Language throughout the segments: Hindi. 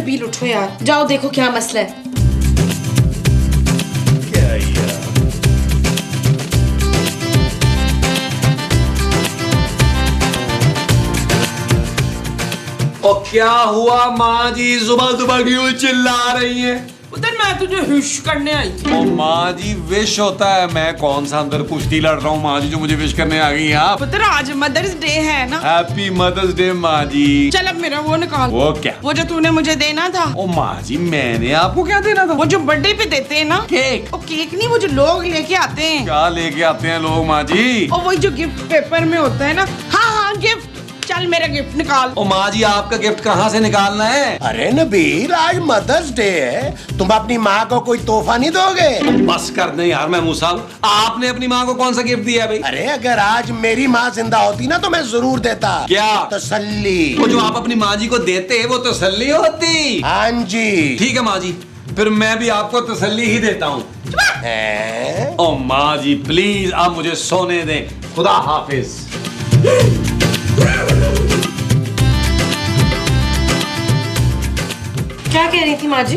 नबील उठो यार, जाओ देखो क्या मसला है। क्या यार? और क्या हुआ माँ जी, सुबह सुबह क्यों चिल्ला रही हैं? उधर मैं तुझे हिश करने आई थी। ओ माँ जी, विश होता है, मैं कौन सा अंदर कुश्ती लड़ रहा हूँ माँ जी जो मुझे विश करने आ गई आप। पुत्र आज मदर्स डे है ना। हैप्पी मदर्स डे माँ जी। चल अब मेरा वो निकाल। वो क्या? वो जो तूने मुझे देना था। ओ माँ जी, मैंने आपको क्या देना था? वो जो बर्थडे पे देते हैं ना केक। वो केक नहीं, वो जो लोग लेके आते हैं। क्या लेके आते हैं लोग माँ जी? और वही जो गिफ्ट पेपर में होता है ना। हाँ हाँ गिफ्ट, चल मेरा गिफ्ट निकाल। ओ माँ जी, आपका गिफ्ट कहाँ से निकालना है? अरे नबील, आज मदर्स डे है, तुम अपनी माँ को कोई तोहफा नहीं दोगे? बस कर दे यार महमूद साहब, आपने अपनी माँ को कौन सा गिफ्ट दिया है भाई? अरे अगर आज मेरी माँ जिंदा होती ना तो मैं जरूर देता। क्या? तसल्ली। वो जो आप अपनी माँ जी को देते वो तसल्ली होती। हाँ जी। ठीक है माँ जी, फिर मैं भी आपको तसल्ली ही देता हूँ। है? ओ माँ जी प्लीज आप मुझे सोने दें, खुदा हाफिज। क्या कह रही थी माँ जी?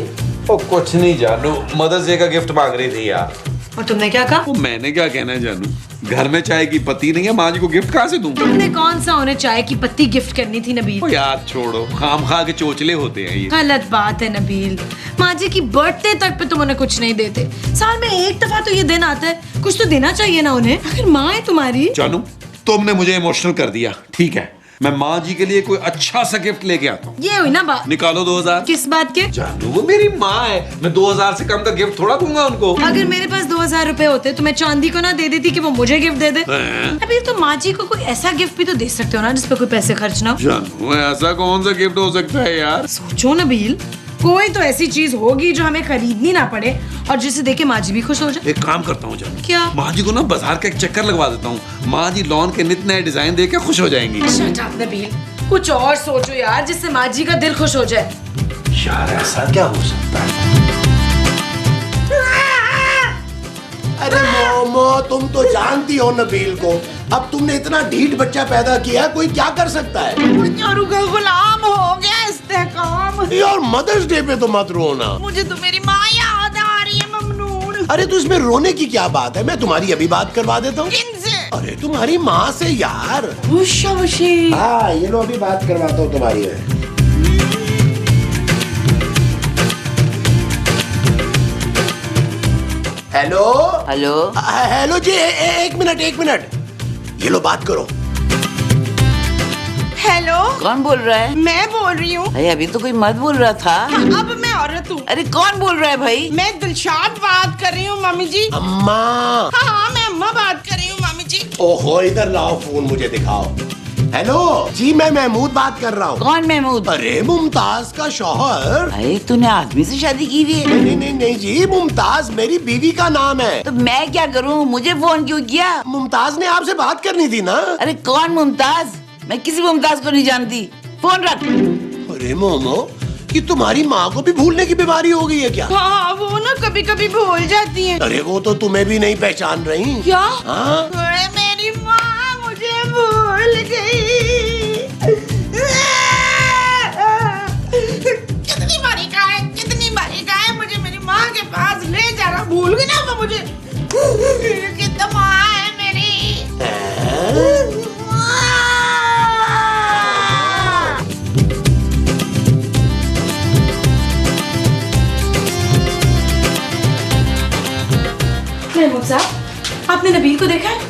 ओ कुछ नहीं जानू, मदर्स डे का गिफ्ट मांग रही थी यार। और तुमने क्या कहा? ओ मैंने क्या कहना है जानू, घर में चाय की पत्ती नहीं है, माँ जी को गिफ्ट कहाँ से दूं? तुमने कौन सा उन्हें चाय की पत्ती गिफ्ट करनी थी नबील? ओ यार छोड़ो, खाम खा के चोचले होते हैं ये। गलत बात है नबील, माँ जी की बर्थडे तक पे तुम उन्हें कुछ नहीं देते। साल में एक दफा तो ये दिन आता है, कुछ तो देना चाहिए ना उन्हें। आखिर माँ है तुम्हारी। जानू तुमने मुझे इमोशनल कर दिया, ठीक है मैं माँ जी के लिए कोई अच्छा सा गिफ्ट लेके आता हूँ। ये हुई ना बात। निकालो 2000। किस बात के? जानू वो मेरी माँ है, मैं 2000 से कम का गिफ्ट थोड़ा दूंगा उनको। अगर मेरे पास 2000 रुपए होते तो मैं चांदी को ना दे देती कि वो मुझे गिफ्ट दे दे। हैं? अभी तो माँ जी को कोई ऐसा गिफ्ट भी तो दे सकते हो ना जिसपे कोई पैसे खर्च ना हो। जानू ऐसा कौन सा गिफ्ट हो सकता है यार? सोचो नबील, कोई तो ऐसी चीज होगी जो हमें खरीदनी ना पड़े और जिसे देख के माँ जी भी खुश हो जाए। एक काम करता हूँ जानू, क्या? माँ जी को ना बाजार का एक चक्कर लगवा देता हूँ, माँ जी लॉन के नित नए डिजाइन देख के खुश हो जाएंगी। शट अप नबील, कुछ और सोचो यार जिससे माँ जी का दिल खुश हो जाए। यार ऐसा क्या हो सकता है? अरे मोमो, तुम तो जानती हो नबील को, अब तुमने इतना ढीठ बच्चा पैदा किया, कोई क्या कर सकता है? यारू का गुलाम हो गया इस्तेकाम। यार मदर्स डे पे तो मत रोना। मुझे तो मेरी माँ याद आ रही है ममनून। अरे तो इसमें रोने की क्या बात है, मैं तुम्हारी अभी बात करवा देता हूँ। किनसे? अरे तुम्हारी माँ से यार। उषा उशी। हाँ ये लो अभी बात करवाता हूँ तुम्हारी मैं। Hello hello. हेलो जी, एक मिनट, ये लो बात करो। हेलो, कौन बोल रहा है? मैं बोल रही हूँ। अरे अभी तो कोई मर्द बोल रहा था। अब मैं औरत हूँ। अरे कौन बोल रहा है भाई? मैं दिलशाद बात कर रही हूँ मम्मी जी। अम्मा। हाँ मैं अम्मा बात कर रही हूँ मम्मी जी। ओहो, इधर लाओ फोन, मुझे दिखाओ। हेलो जी, मैं महमूद बात कर रहा हूँ। कौन महमूद? अरे मुमताज का शौहर। भाई तूने आदमी से शादी की हुई है? नहीं जी, मुमताज मेरी बीवी का नाम है। तो मैं क्या करूँ, मुझे फोन क्यों किया? मुमताज ने आपसे बात करनी थी ना। अरे कौन मुमताज? मैं किसी मुमताज को नहीं जानती, फोन रख। अरे मोमो, कि तुम्हारी माँ को भी भूलने की बीमारी हो गई है क्या? हाँ वो ना कभी कभी भूल जाती है। अरे वो तो तुम्हें भी नहीं पहचान रही। क्या? हाँ? अरे मेरी माँ मुझे भूल गई। कितनी बारी कहा है मुझे मेरी माँ के पास ले जाना, भूल गई ना वो मुझे। कितना माँ है मेरी। महमूद साहब, आपने नबील को देखा है?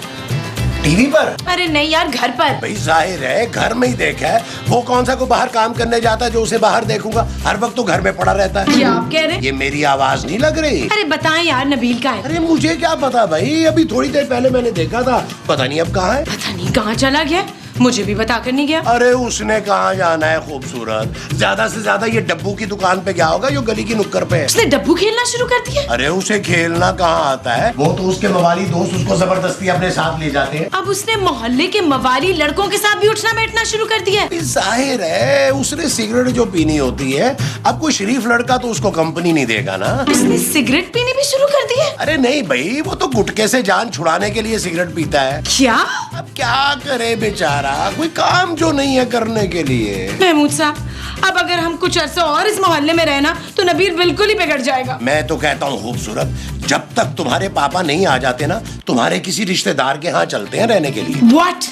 टीवी पर? अरे नहीं यार, घर पर। भाई जाहिर है घर में ही देखा है, वो कौन सा को बाहर काम करने जाता है जो उसे बाहर देखूंगा, हर वक्त तो घर में पड़ा रहता है। क्या आप कह रहे हैं? ये मेरी आवाज नहीं लग रही? अरे बताएं यार, नबील कहाँ है? अरे मुझे क्या पता भाई, अभी थोड़ी देर पहले मैंने देखा था, पता नहीं अब कहाँ है। पता नहीं कहाँ चला गया, मुझे भी बता कर नहीं गया। अरे उसने कहाँ जाना है खूबसूरत, ज्यादा से ज्यादा ये डब्बू की दुकान पे गया होगा जो गली की नुक्कड़ पे है। उसने डब्बू खेलना शुरू कर दिया? अरे उसे खेलना कहाँ आता है, वो तो उसके मवाली दोस्त उसको जबरदस्ती अपने साथ ले जाते हैं। अब उसने मोहल्ले के मवाली लड़कों के साथ भी उठना बैठना शुरू कर दिया है। जाहिर है उसने सिगरेट जो पीनी होती है, अब कोई शरीफ लड़का तो उसको कंपनी नहीं देगा ना। उसने सिगरेट पीनी भी शुरू कर दी है? अरे नहीं भाई, वो तो गुटके से जान छुड़ाने के लिए सिगरेट पीता है। क्या? अब क्या करे बेचारा, बेचारा, कोई काम जो नहीं है करने के लिए। महमूद साहब, अब अगर हम कुछ अरसा और इस मोहल्ले में रहना तो नबील बिल्कुल ही बिगड़ जाएगा। मैं तो कहता हूँ खूबसूरत, जब तक तुम्हारे पापा नहीं आ जाते ना, तुम्हारे किसी रिश्तेदार के यहाँ चलते हैं रहने के लिए। व्हाट?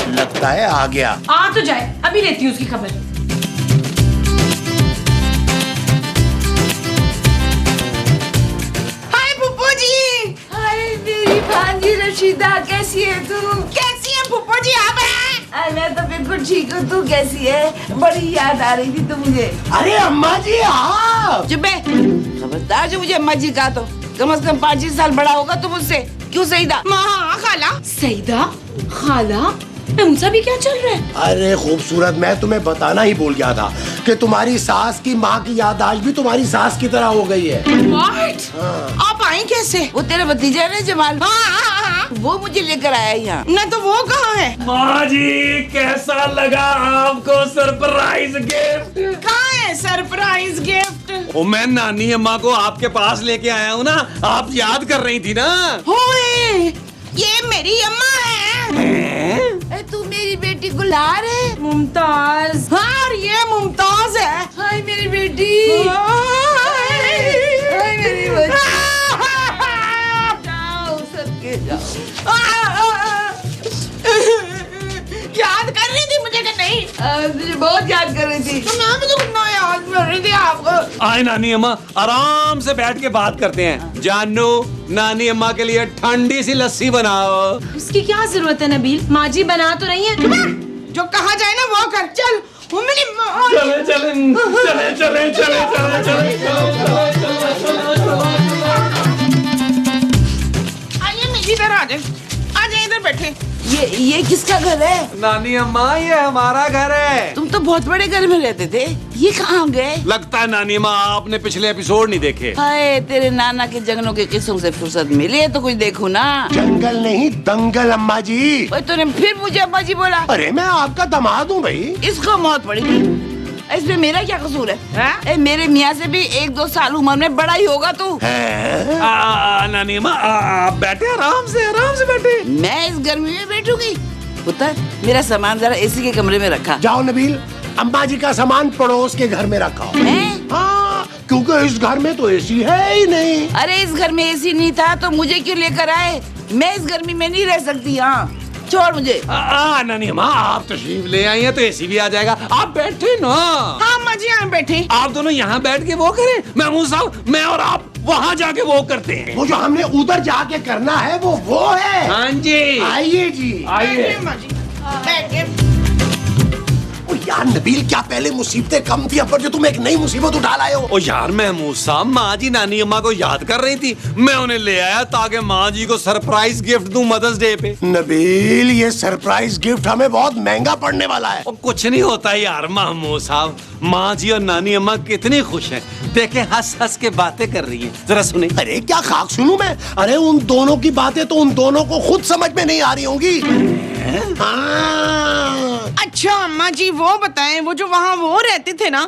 लगता है आ गया। आ तो जाए, अभी लेती हूँ उसकी खबर। हाय फूफो जी। हाय मेरी भांजी रशीदा, कैसी है तू? कैसी है फूफो जी आप हैं? अरे मैं तो बिल्कुल ठीक हूँ, तू कैसी है? बड़ी याद आ रही थी तो मुझे। अरे अम्मा जी आप। चुप है, खबरदार जो मुझे अम्मा जी कहा तो कम से कम 5-6 साल बड़ा होगा तू मुझसे। क्यों सईदा? हाँ खाला। सईदा, खाला, महमूद साहब ये क्या चल रहा है? अरे खूबसूरत, मैं तुम्हें बताना ही भूल गया था कि तुम्हारी सास की माँ की याददाश्त भी तुम्हारी सास की तरह हो गई है। व्हाट? आप आई कैसे? वो तेरा भतीजा है ना जमाल, हाँ। वो मुझे लेकर आया यहाँ। न तो वो कहाँ है? माँ जी कैसा लगा आपको सरप्राइज गिफ्ट? कहाँ है सरप्राइज गिफ्ट? ओ मैं नानी अम्मा को आपके पास लेके आया हूँ ना, आप याद कर रही थी ना। होए, ये मेरी अम्मा है। अरे तू मेरी बेटी गुलार है। मुमताज। हाँ, और ये मुमताज है। हाय मेरी बेटी। हाय मेरी बच्ची। जाओ सबके जाओ। याद कर रही थी मुझे कि नहीं? तुझे बहुत याद कर रही थी। तो मैं मुझे कितना याद कर रही थी आपको। आए नानी अम्मा, आराम से बैठ के बात करते हैं। जानू, नानी अम्मा के लिए ठंडी सी लस्सी बनाओ। उसकी क्या जरूरत है नबील, माँ जी बना तो रही है। जो कहा जाए ना वो कर। चल वो मेरी माँ। चले चले चले चले चले चले चले। आइए मेरी इधर आ जाए, आ जाए इधर बैठे। ये किसका घर है? नानी अम्मा ये हमारा घर है। तुम तो बहुत बड़े घर में रहते थे, ये कहाँ गए? लगता है नानी अम्मा आपने पिछले एपिसोड नहीं देखे। हाय तेरे नाना के जंगलों के किस्सों से फुर्सत मिली है तो कुछ देखूं ना। जंगल नहीं दंगल अम्मा जी। ओए तूने फिर मुझे अम्मा जी बोला। अरे मैं आपका दामाद हूँ भाई। इसको मौत पड़ी थी, इसमें मेरा क्या कसूर है? मेरे मियाँ से भी 1-2 साल उम्र में बड़ा ही होगा तू। नानी अम्मा आप बैठे, आराम से बैठे। मैं इस गर्मी में बैठूंगी? पुत्र मेरा सामान जरा एसी के कमरे में रखा। जाओ नबील, अम्मा जी का सामान पड़ोस के घर में रखा। हैं? हाँ, क्योंकि इस घर में तो एसी है ही नहीं। अरे इस घर में एसी नहीं था तो मुझे क्यों लेकर आए? मैं इस गर्मी में नहीं रह सकती। हाँ छोड़ मुझे। नानी अम्मा आप तशरीफ ले आई हैं तो एसी भी आ जाएगा, आप बैठे ना। हाँ अम्मा जी यहाँ बैठे। आप दोनों यहाँ बैठ के वो करें, महमूद साहब मैं और आप वहाँ जाके वो करते हैं। वो जो हमने उधर जाके करना है वो है। हाँ जी आइए जी। आइए। अम्मा जी बैठ के। ओ यार नबील, क्या पहले मुसीबतें कम थी, अब जो तुम एक नई मुसीबत उठा लाए हो। ओ यार महमूद साहब, माँ जी नानी अम्मा को याद कर रही थी, मैं उन्हें ले आया ताकि माँ जी को सरप्राइज गिफ्ट दूं मदर्स डे पे। नबील, ये सरप्राइज गिफ्ट हमें बहुत महंगा पड़ने वाला है। ओ कुछ नहीं होता यार महमूद साहब, माँ जी और नानी अम्मा कितनी खुश हैं, देखे हंस हंस के बातें कर रही हैं, जरा सुने। अरे क्या खाक सुनूं मैं? अरे उन दोनों की बातें तो उन दोनों को खुद समझ में नहीं आ रही होंगी। हाँ। अच्छा अम्मा जी वो बताएं, वो जो वहाँ वो रहते थे ना,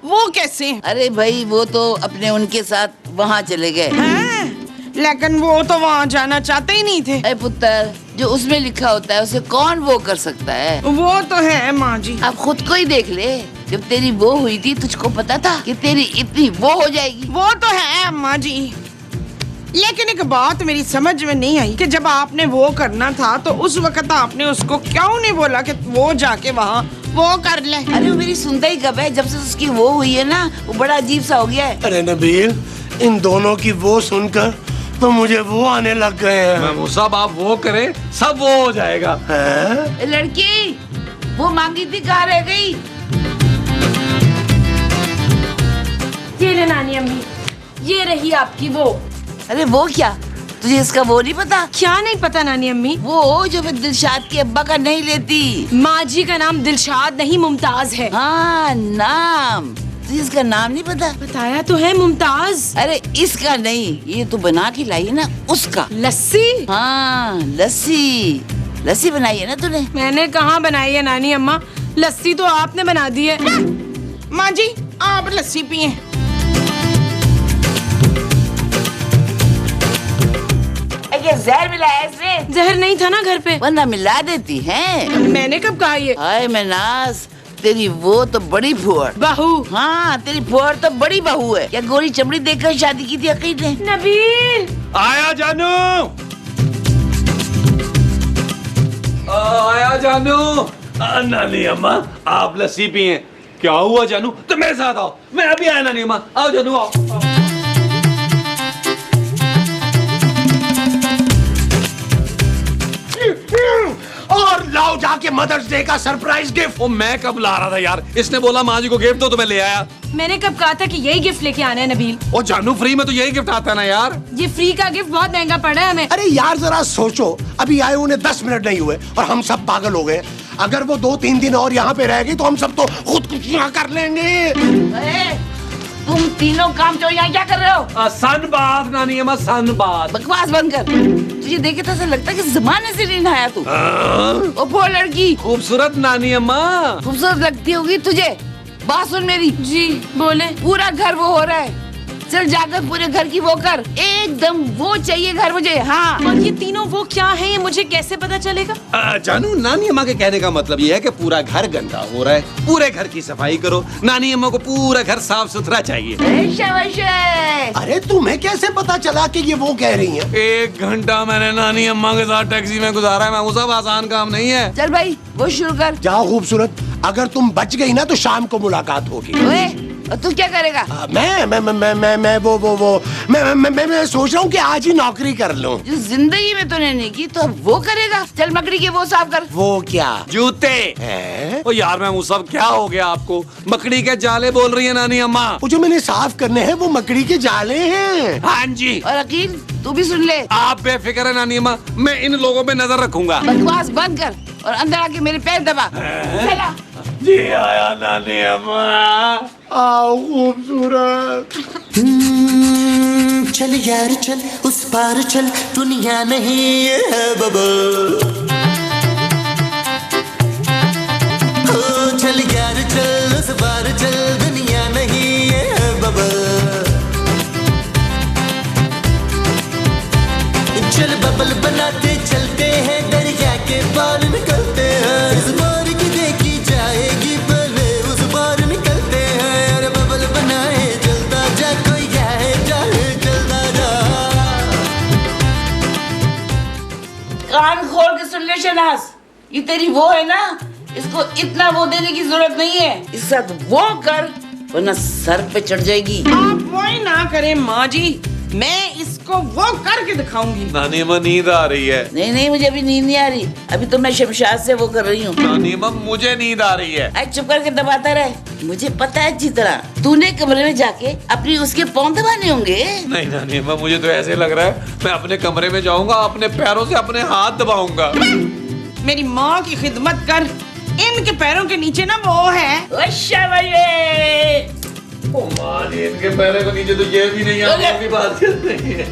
वो कैसे अरे भाई वो तो अपने उनके साथ वहाँ चले गए हैं? लेकिन वो तो वहाँ जाना चाहते ही नहीं थे। अरे पुत्र, जो उसमें लिखा होता है उसे कौन वो कर सकता है? वो तो है माँ जी। अब खुद को ही देख ले, जब तेरी वो हुई थी तुझको पता था कि तेरी इतनी वो हो जाएगी? वो तो है अम्मा जी, लेकिन एक बात मेरी समझ में नहीं आई कि जब आपने वो करना था तो उस वक्त आपने उसको क्यों नहीं बोला कि वो जाके वहाँ वो कर ले। अरे वो मेरी सुनता ही कब है, जब से उसकी वो हुई है ना वो बड़ा अजीब सा हो गया है। अरे नबील, इन दोनों की वो सुनकर तो मुझे वो आने लग गए हैं। महमूद साहब आप वो करें, सब वो हो जाएगा। हैं? ए, लड़की वो मांगी थी कहाँ रह गई? ये ले नानी अम्मी, ये रही आपकी वो। अरे वो क्या, तुझे इसका वो नहीं पता? क्या नहीं पता नानी अम्मी? वो जो मैं दिलशाद के अब्बा का नहीं लेती। माँ जी का नाम दिलशाद नहीं मुमताज है। हाँ नाम, तुझे इसका नाम नहीं पता? बताया तो है मुमताज। अरे इसका नहीं, ये तो बना के लाई है ना उसका। लस्सी? हाँ लस्सी, लस्सी बनाई है ना तूने? मैंने कहाँ बनाई है नानी अम्मा, लस्सी तो आपने बना दी है। माँ जी आप लस्सी पिए। क्या जहर मिला है इसने? जहर नहीं था ना घर पे। वरना मिला देती है। मैंने कब कहा ये? हाय मनास, तेरी वो तो बड़ी फुअर। बहू। हाँ, तेरी फुअर तो बड़ी बहू है। क्या गोरी चमड़ी देखकर शादी की थी अकील ने? नबील। आया जानू, आया जानू। नानी अम्मा, आप लस्सी पिए। क्या हुआ जानू? तो मेरे साथ आओ। मैं अभी आया नानी अम्मा। आओ जानू, आओ। और लाओ जाके मदर्स डे का सरप्राइज गिफ्ट। वो मैं कब ला रहा था यार, इसने बोला माँ जी को गिफ्ट दो तो मैं ले आया। मैंने कब कहा था कि यही गिफ्ट लेके आना है नबील? ओ जानू, फ्री में तो यही गिफ्ट आता है ना यार। ये फ्री का गिफ्ट बहुत महंगा पड़ा है हमें। अरे यार जरा सोचो, अभी आए उन्हें 10 मिनट नहीं हुए और हम सब पागल हो गए। अगर वो 2-3 दिन और यहाँ पे रह गई तो हम सब तो खुदकुशियां कर लेंगे। तुम तीनों काम चोर यहाँ क्या कर रहे हो? सनबाथ नानी अम्मा, सनबाथ। बकवास बंद कर। तुझे देखे तो ऐसा लगता है कि जमाने से नहीं नहाया तू। ओ वो लड़की खूबसूरत नानी अम्मा। खूबसूरत लगती होगी तुझे। बात सुन मेरी। जी बोले। पूरा घर वो हो रहा है। चल जाकर पूरे घर की वो कर। एकदम वो चाहिए घर मुझे। हाँ। और ये तीनों वो क्या है, ये मुझे कैसे पता चलेगा? जानू, नानी अम्मा के कहने का मतलब ये है कि पूरा घर गंदा हो रहा है, पूरे घर की सफाई करो। नानी अम्मा को पूरा घर साफ सुथरा चाहिए। शाबाश। अरे तुम्हें कैसे पता चला कि ये वो कह रही हैं? 1 घंटा मैंने नानी अम्मा के साथ टैक्सी में गुजारा है। मैं वो सब आसान काम नहीं है। चल भाई वो शुरू कर। जाओ खूबसूरत, अगर तुम बच गई ना तो शाम को मुलाकात होगी। ओए, और तू क्या करेगा? मैं सोच रहा हूँ कि आज ही नौकरी कर लूँ। जो जिंदगी में तूने नहीं की तो अब वो करेगा। चल मकड़ी के वो साफ कर। वो क्या? जूते। है? ओ यार, मैं वो सब क्या हो गया आपको? मकड़ी के जाले बोल रही है नानी अम्मा। वो जो मैंने साफ करने हैं वो मकड़ी के जाले हैं। हाँ जी। और अकील तू भी सुन ले। आप बेफिक्र है नानी अम्मा, मैं इन लोगों पे नजर रखूंगा। बकवास बंद कर और अंदर आके मेरे पैर दबा। चला। जी आया नानी अम्मा। आओ खूबसूरत। चल यार चल, उस पार चल, दुनिया नहीं है बबल। ओ चल यार चल, उस पार चल, दुनिया नहीं है बबल। चल बबल बनाते चलते हैं, दरिया के पार निकलते हैं। इस बार की देखी जाएगी, पहले उस पार निकलते हैं। अरे बबल बनाए चलता जा, कोई जाए जाए चलता जा। कान खोल के सुन ले शहनाज, ये तेरी वो है ना, इसको इतना वो देने की जरूरत नहीं है। इस साथ वो कर वरना सर पे चढ़ जाएगी। आप वो ही ना करें माँ जी, मैं इसको वो करके दिखाऊंगी। नानी अम्मा नींद आ रही है। नहीं नहीं, मुझे अभी नींद नहीं आ रही। अभी तो मैं शमशाद से वो कर रही हूँ। नानी अम्मा, मुझे नींद आ रही है। आज चुप करके दबाता रहे। मुझे पता है अच्छी तरह तूने कमरे में जाके अपनी उसके पाँव दबाने होंगे। नहीं नानी अम्मा, मुझे तो ऐसे लग रहा है मैं अपने कमरे में जाऊंगा, अपने पैरों से अपने हाथ दबाऊंगा। मेरी माँ की खिदमत कर। इनके पैरों के नीचे ना वो है। ओ माँ जी, इनके पैरों के नीचे तो ये भी नहीं है। ओके। की बात कर रही है।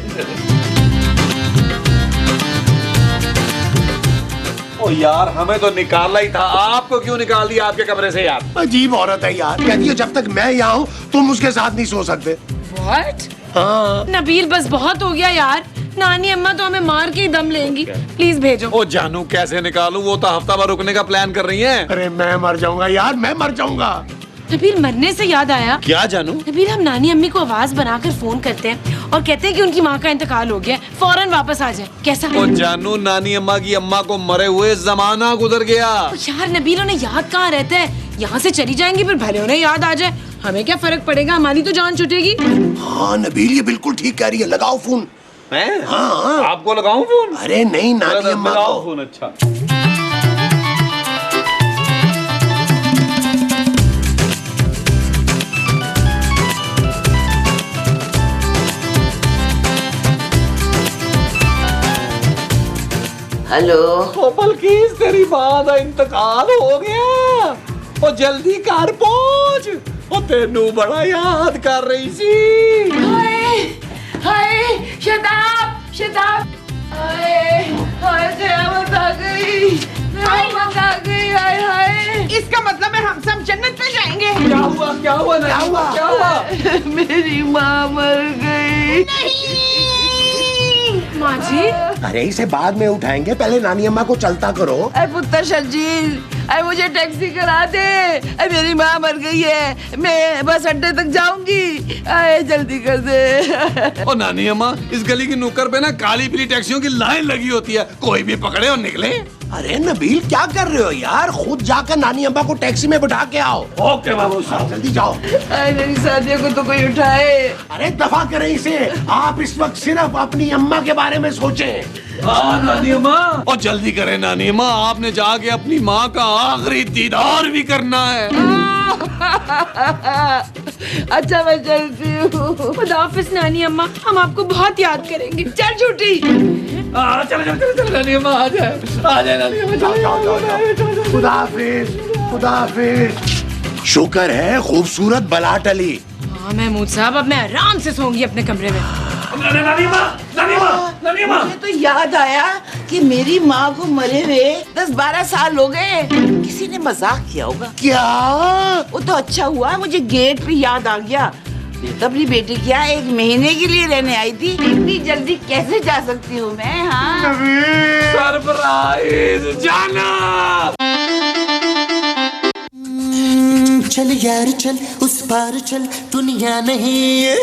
ओ यार, हमें तो निकाला ही था, आपको क्यों निकाल दिया आपके कमरे से यार? अजीब औरत है यार, कहती है जब तक मैं यहाँ हूँ तुम उसके साथ नहीं सो सकते। What? हाँ। नबील बस बहुत हो गया यार, नानी अम्मा तो हमें मार के ही दम लेंगी। प्लीज भेजो। ओ जानू, कैसे निकालूं? वो तो हफ्ता भर रुकने का प्लान कर रही हैं। अरे मैं मर जाऊंगा यार, मैं मर जाऊंगा। नबील, मरने से याद आया। क्या जानू? नबील, हम नानी अम्मी को आवाज बनाकर फोन करते हैं और कहते हैं कि उनकी माँ का इंतकाल हो गया, फौरन वापस आ जाए। कैसा? ओ जानू, नानी अम्मा की अम्मा को मरे हुए जमाना गुजर गया। यार नबील, उन्हें याद कहाँ रहता है? यहाँ से चली जाएंगी, फिर भले उन्हें याद आ जाए, हमें क्या फर्क पड़ेगा, हमारी तो जान छूटेगी। हाँ नबील, ये बिल्कुल ठीक कह रही है, लगाओ फोन। हैं? हाँ। आपको लगाऊं फोन? अरे नहीं, नानी अम्मा लगाओ को। फोन। अच्छा। हेलो। ओ बल्किस, तेरी मां का इंतकाल हो गया। ओ जल्दी घर पहुंच, ओ तेनू बड़ा याद कर रही सी। हाय हाय, शताब शताब, हाय हाय, कयामत आ गई, कयामत आ गई। हाय हाय, इसका मतलब है हम सब जन्नत में जाएंगे। क्या हुआ? क्या हुआ? क्या हुआ? क्या हुआ? मेरी माँ मर गई। माँ जी, अरे इसे बाद में उठाएंगे, पहले नानी अम्मा को चलता करो। अरे पुत्र शर्जील, अरे मुझे टैक्सी करा दे। अरे मेरी माँ मर गई है, मैं बस अड्डे तक जाऊंगी। अरे जल्दी कर दे। ओ नानी अम्मा, इस गली की नुक्कड़ पे ना काली पीली टैक्सियों की लाइन लगी होती है, कोई भी पकड़े और निकले। अरे नबील क्या कर रहे हो यार, खुद जाकर नानी अम्मा को टैक्सी में बिठा के आओ। ओके बाबू साहब। जल्दी जाओ। अरे मेरी शादियों को तो कोई उठाए। अरे दफा करें इसे, आप इस वक्त सिर्फ अपनी अम्मा के बारे में सोचें। हाँ नानी अम्मा, और जल्दी करें नानी अम्मा, आपने जाके अपनी माँ का आखिरी दीदार भी करना है। अच्छा मैं चलती हूँ। खुदा हाफिज नानी अम्मा, हम आपको बहुत याद करेंगे। चल झूठी। चलो नानी अम्मा, आ जाए नानी अम्मा, जाओ। खुदा हाफिज, खुदा हाफिज। शुक्र है खूबसूरत बला टली। हाँ महमूद साहब, अब मैं आराम से सोऊंगी अपने कमरे में। मुझे तो याद आया कि मेरी माँ को मरे हुए 10-12 साल हो गए। किसी ने मजाक किया होगा। क्या? वो तो अच्छा हुआ मुझे गेट पे याद आ गया। मैं तो अपनी बेटी क्या 1 महीने के लिए रहने आई थी। इतनी जल्दी कैसे जा सकती हूँ मैं? हाँ सरप्राइज जाना। चल यार चल, उस पार चल, दुनिया नहीं है।